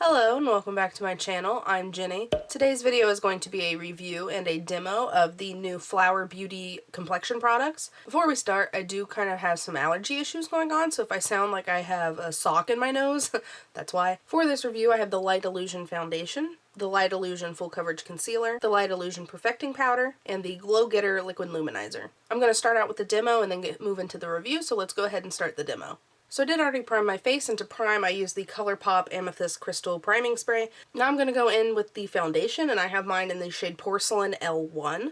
Hello and welcome back to my channel. I'm Jenny. Today's video is going to be a review and a demo of the new Flower Beauty complexion products. Before we start, I do kind of have some allergy issues going on, so if I sound like I have a sock in my nose, that's why. For this review, I have the Light Illusion Foundation, the Light Illusion Full Coverage Concealer, the Light Illusion Perfecting Powder, and the Glow Getter Liquid Luminizer. I'm going to start out with the demo and then move into the review, so let's go ahead and start the demo. So I did already prime my face, and to prime I used the ColourPop Amethyst Crystal Priming Spray. Now I'm going to go in with the foundation, and I have mine in the shade Porcelain L1,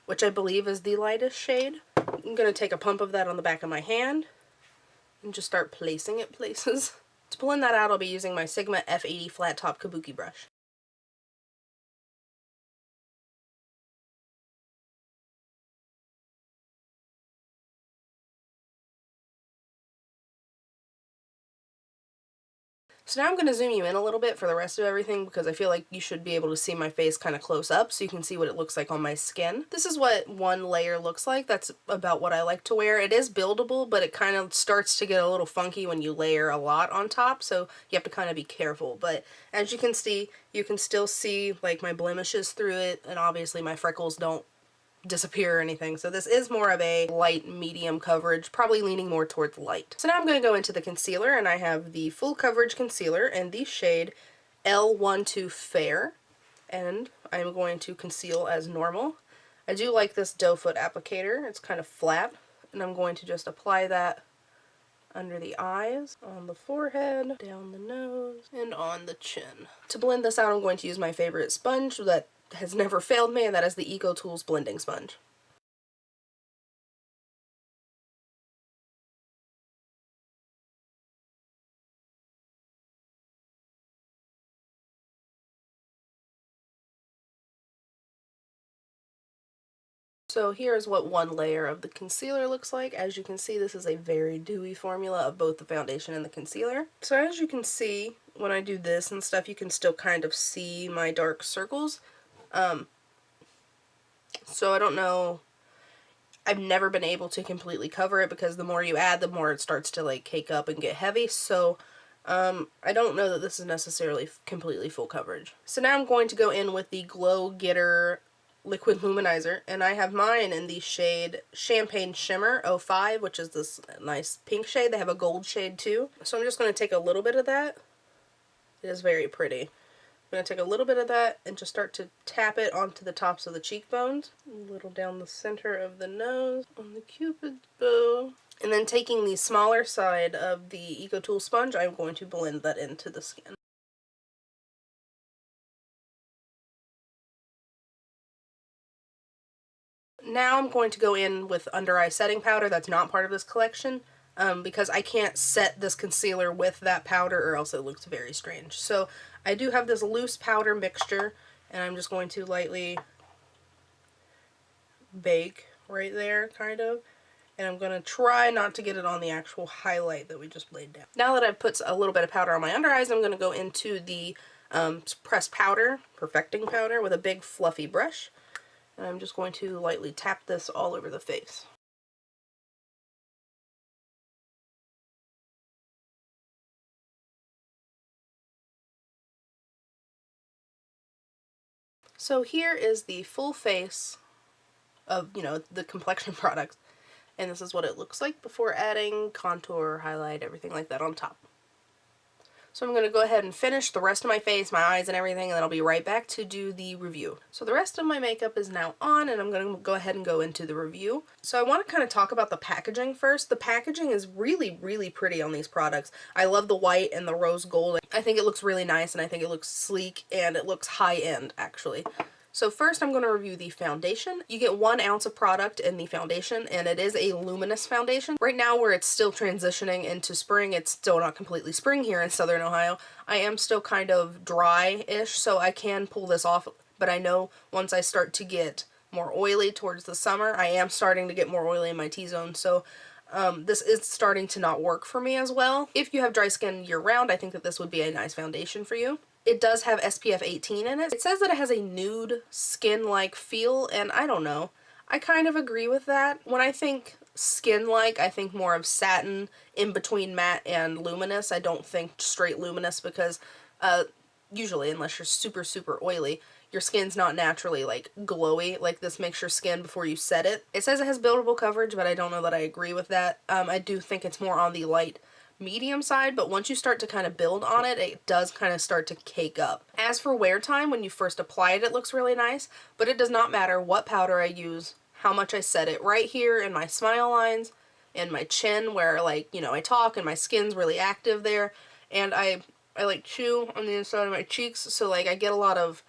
which I believe is the lightest shade. I'm going to take a pump of that on the back of my hand and just start placing it places. To blend that out, I'll be using my Sigma F80 Flat Top Kabuki brush. So now I'm going to zoom you in a little bit for the rest of everything because I feel like you should be able to see my face kind of close up so you can see what it looks like on my skin. This is what one layer looks like. That's about what I like to wear. It is buildable, but it kind of starts to get a little funky when you layer a lot on top, so you have to kind of be careful. But as you can see, you can still see like my blemishes through it, and obviously my freckles don't disappear or anything. So this is more of a light medium coverage, probably leaning more towards light. So now I'm going to go into the concealer, and I have the full coverage concealer in the shade L12 Fair, and I'm going to conceal as normal. I do like this doe foot applicator. It's kind of flat, and I'm going to just apply that under the eyes, on the forehead, down the nose, and on the chin. To blend this out, I'm going to use my favorite sponge that has never failed me, and that is the EcoTools blending sponge. So here's what one layer of the concealer looks like. As you can see, this is a very dewy formula of both the foundation and the concealer. So as you can see, when I do this and stuff, you can still kind of see my dark circles. So I don't know, I've never been able to completely cover it because the more you add, the more it starts to like cake up and get heavy. So I don't know that this is necessarily completely full coverage. So now I'm going to go in with the Glow Getter Liquid Luminizer, and I have mine in the shade Champagne Shimmer 05, which is this nice pink shade. They have a gold shade too. So I'm just going to take a little bit of that. It is very pretty. I'm going to take a little bit of that and just start to tap it onto the tops of the cheekbones, a little down the center of the nose, on the cupid's bow. And then taking the smaller side of the EcoTools sponge, I'm going to blend that into the skin. Now I'm going to go in with under eye setting powder. That's not part of this collection because I can't set this concealer with that powder or else it looks very strange. So I do have this loose powder mixture, and I'm just going to lightly bake right there, kind of. And I'm going to try not to get it on the actual highlight that we just laid down. Now that I've put a little bit of powder on my under eyes, I'm going to go into the pressed powder, perfecting powder, with a big fluffy brush. And I'm just going to lightly tap this all over the face. So here is the full face of, the complexion products. And this is what it looks like before adding contour, highlight, everything like that on top. So I'm going to go ahead and finish the rest of my face, my eyes, and everything, and then I'll be right back to do the review. So the rest of my makeup is now on, and I'm going to go ahead and go into the review. So I want to kind of talk about the packaging first. The packaging is really, really pretty on these products. I love the white and the rose gold. I think it looks really nice, and I think it looks sleek, and it looks high-end, actually. So first I'm going to review the foundation. You get 1 ounce of product in the foundation, and it is a luminous foundation. Right now, where it's still transitioning into spring, it's still not completely spring here in Southern Ohio. I am still kind of dry-ish, so I can pull this off, but I know once I start to get more oily towards the summer, I am starting to get more oily in my T-zone, so this is starting to not work for me as well. If you have dry skin year-round, I think that this would be a nice foundation for you. It does have SPF 18 in it. It says that it has a nude skin-like feel, and I don't know. I kind of agree with that. When I think skin-like, I think more of satin in between matte and luminous. I don't think straight luminous because usually, unless you're super, super oily, your skin's not naturally, like, glowy. Like, this makes your skin before you set it. It says it has buildable coverage, but I don't know that I agree with that. I do think it's more on the light medium side, but once you start to kind of build on it, it does kind of start to cake up. As for wear time, when you first apply it, it looks really nice, but it does not matter what powder I use, how much I set it. Right here in my smile lines and my chin where, like, you know, I talk and my skin's really active there, and I like chew on the inside of my cheeks, so like I get a lot of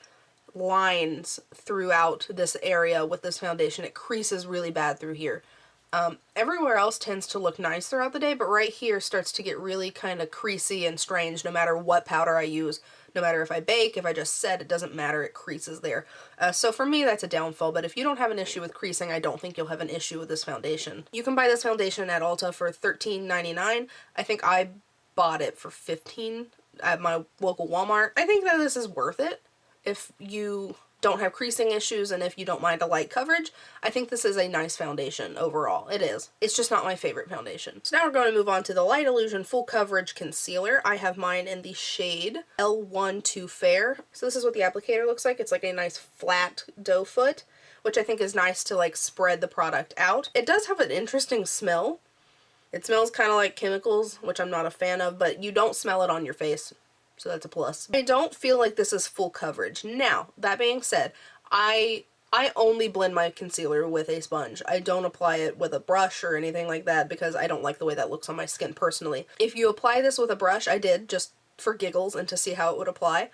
lines throughout this area with this foundation. It creases really bad through here. Everywhere else tends to look nice throughout the day, but right here starts to get really kind of creasy and strange no matter what powder I use. No matter if I bake, if I just set, it doesn't matter, it creases there. So for me, that's a downfall, but if you don't have an issue with creasing, I don't think you'll have an issue with this foundation. You can buy this foundation at Ulta for $13.99. I think I bought it for $15 at my local Walmart. I think that this is worth it if you don't have creasing issues and if you don't mind a light coverage. I think this is a nice foundation overall. It is. It's just not my favorite foundation. So now we're going to move on to the Light Illusion Full Coverage Concealer. I have mine in the shade L1 Too Fair. So this is what the applicator looks like. It's like a nice flat doe foot, which I think is nice to like spread the product out. It does have an interesting smell. It smells kind of like chemicals, which I'm not a fan of, but you don't smell it on your face. So that's a plus. I don't feel like this is full coverage. Now, that being said, I only blend my concealer with a sponge. I don't apply it with a brush or anything like that because I don't like the way that looks on my skin personally. If you apply this with a brush, I did just for giggles and to see how it would apply.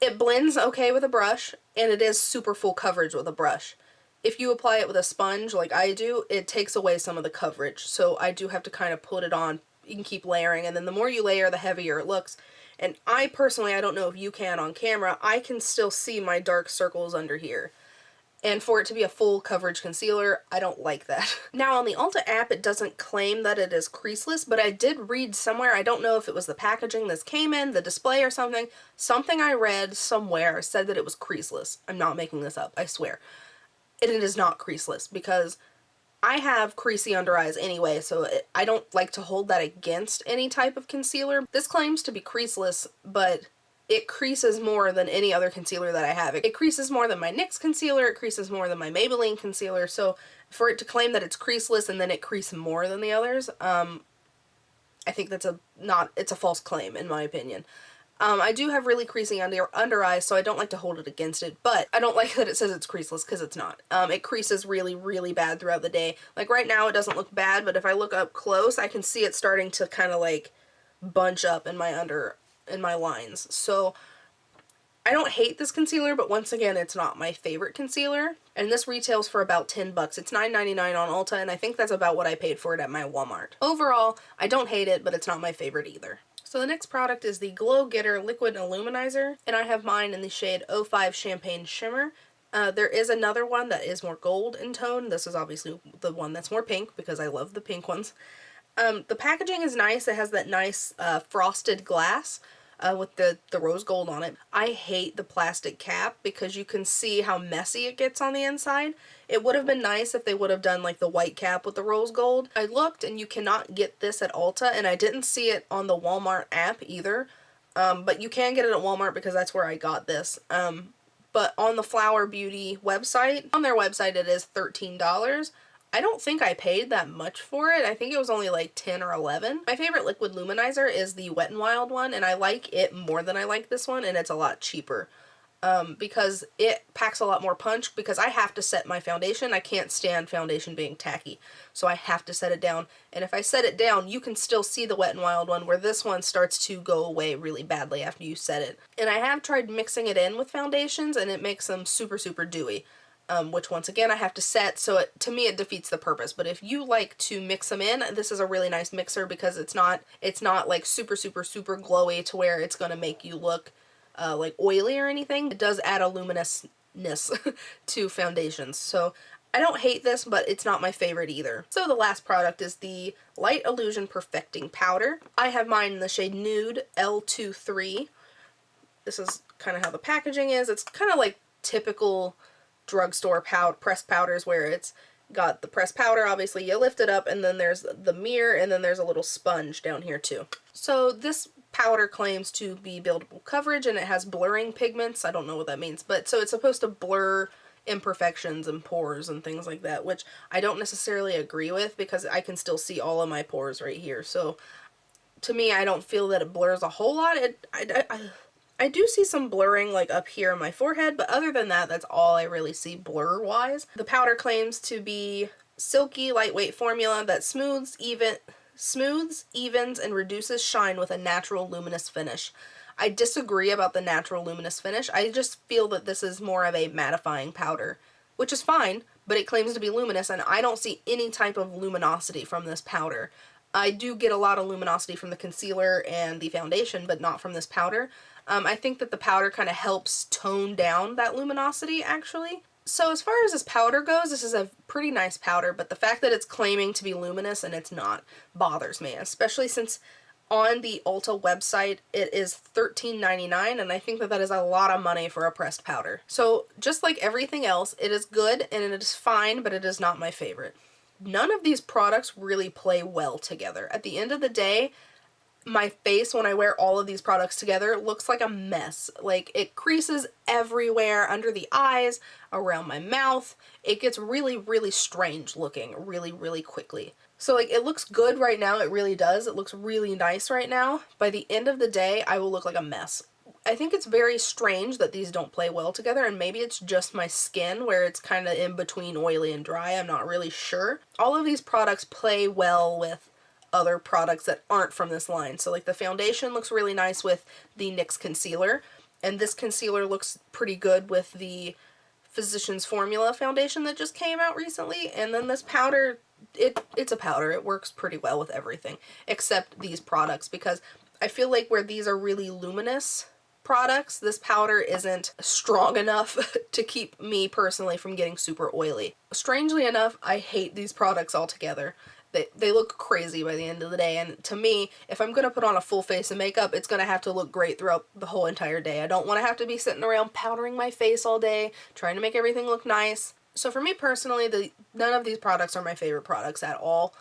It blends okay with a brush, and it is super full coverage with a brush. If you apply it with a sponge like I do, it takes away some of the coverage. So I do have to kind of put it on. You can keep layering, and then the more you layer, the heavier it looks. And I personally, I don't know if you can on camera, I can still see my dark circles under here. And for it to be a full coverage concealer, I don't like that. Now on the Ulta app, it doesn't claim that it is creaseless, but I did read somewhere, I don't know if it was the packaging this came in, the display or something, something I read somewhere said that it was creaseless. I'm not making this up, I swear. And it is not creaseless because I have creasy under eyes anyway, so I don't like to hold that against any type of concealer. This claims to be creaseless, but it creases more than any other concealer that I have. It creases more than my NYX concealer, it creases more than my Maybelline concealer, so for it to claim that it's creaseless and then it creases more than the others, I think that's it's a false claim in my opinion. I do have really creasy under eyes, so I don't like to hold it against it, but I don't like that it says it's creaseless because it's not. It creases really, really bad throughout the day. Like right now it doesn't look bad, but if I look up close, I can see it starting to kind of like bunch up in my lines. So I don't hate this concealer, but once again, it's not my favorite concealer. And this retails for about $10. It's $9.99 on Ulta, and I think that's about what I paid for it at my Walmart. Overall, I don't hate it, but it's not my favorite either. So the next product is the Glow Getter Liquid Illuminizer, and I have mine in the shade 05 Champagne Shimmer. There is another one that is more gold in tone. This is obviously the one that's more pink because I love the pink ones. The packaging is nice. It has that nice frosted glass with the rose gold on it. I hate the plastic cap because you can see how messy it gets on the inside. It would have been nice if they would have done like the white cap with the rose gold. I looked and you cannot get this at Ulta, and I didn't see it on the Walmart app either. But you can get it at Walmart because that's where I got this. But on the Flower Beauty website, on their website it is $13. I don't think I paid that much for it. I think it was only like 10 or 11. My favorite liquid luminizer is the Wet n Wild one, and I like it more than I like this one, and it's a lot cheaper. Because it packs a lot more punch, because I have to set my foundation. I can't stand foundation being tacky, so I have to set it down. And if I set it down, you can still see the Wet n Wild one, where this one starts to go away really badly after you set it. And I have tried mixing it in with foundations, and it makes them super, super dewy. Which once again I have to set, so to me it defeats the purpose. But if you like to mix them in, this is a really nice mixer because it's not like super, super, super glowy to where it's going to make you look like oily or anything. It does add a luminousness to foundations. So I don't hate this, but it's not my favorite either. So the last product is the Light Illusion Perfecting Powder. I have mine in the shade Nude L23. This is kind of how the packaging is. It's kind of like typical drugstore pressed powders, where it's got the pressed powder, obviously you lift it up, and then there's the mirror, and then there's a little sponge down here too. So this powder claims to be buildable coverage, and it has blurring pigments. I don't know what that means, but so it's supposed to blur imperfections and pores and things like that, which I don't necessarily agree with because I can still see all of my pores right here. So to me, I don't feel that it blurs a whole lot. I do see some blurring like up here on my forehead, but other than that, that's all I really see blur-wise. The powder claims to be silky, lightweight formula that smooths, evens, and reduces shine with a natural luminous finish. I disagree about the natural luminous finish. I just feel that this is more of a mattifying powder, which is fine, but it claims to be luminous, and I don't see any type of luminosity from this powder. I do get a lot of luminosity from the concealer and the foundation, but not from this powder. I think that the powder kind of helps tone down that luminosity, actually. So as far as this powder goes, this is a pretty nice powder, but the fact that it's claiming to be luminous and it's not bothers me, especially since on the Ulta website it is $13.99, and I think that that is a lot of money for a pressed powder. So just like everything else, it is good and it is fine, but it is not my favorite. None of these products really play well together. At the end of the day, my face when I wear all of these products together looks like a mess. Like, it creases everywhere, under the eyes, around my mouth. It gets really, really strange looking really, really quickly. So like, it looks good right now, it really does. It looks really nice right now. By the end of the day, I will look like a mess. I think it's very strange that these don't play well together, and maybe it's just my skin where it's kind of in between oily and dry. I'm not really sure. All of these products play well with other products that aren't from this line. So like, the foundation looks really nice with the NYX concealer, and this concealer looks pretty good with the Physicians Formula foundation that just came out recently, and then this powder, it's a powder. It works pretty well with everything except these products, because I feel like where these are really luminous products, this powder isn't strong enough to keep me personally from getting super oily. Strangely enough, I hate these products altogether. They look crazy by the end of the day, and to me, if I'm going to put on a full face of makeup, it's going to have to look great throughout the whole entire day. I don't want to have to be sitting around powdering my face all day, trying to make everything look nice. So for me personally, none of these products are my favorite products at all.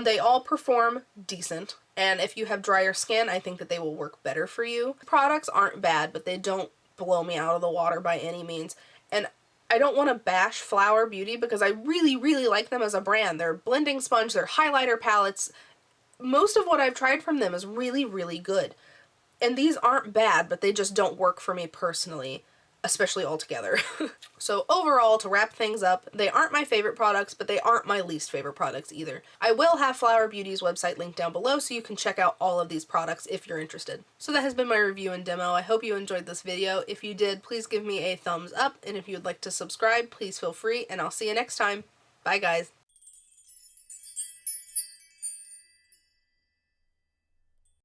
They all perform decent, and if you have drier skin, I think that they will work better for you. Products aren't bad, but they don't blow me out of the water by any means, and I don't want to bash Flower Beauty because I really, really like them as a brand. Their blending sponge, their highlighter palettes, most of what I've tried from them is really, really good. And these aren't bad, but they just don't work for me personally, especially altogether. So overall, to wrap things up, they aren't my favorite products, but they aren't my least favorite products either. I will have Flower Beauty's website linked down below so you can check out all of these products if you're interested. So that has been my review and demo. I hope you enjoyed this video. If you did, please give me a thumbs up, and if you would like to subscribe, please feel free, and I'll see you next time. Bye guys!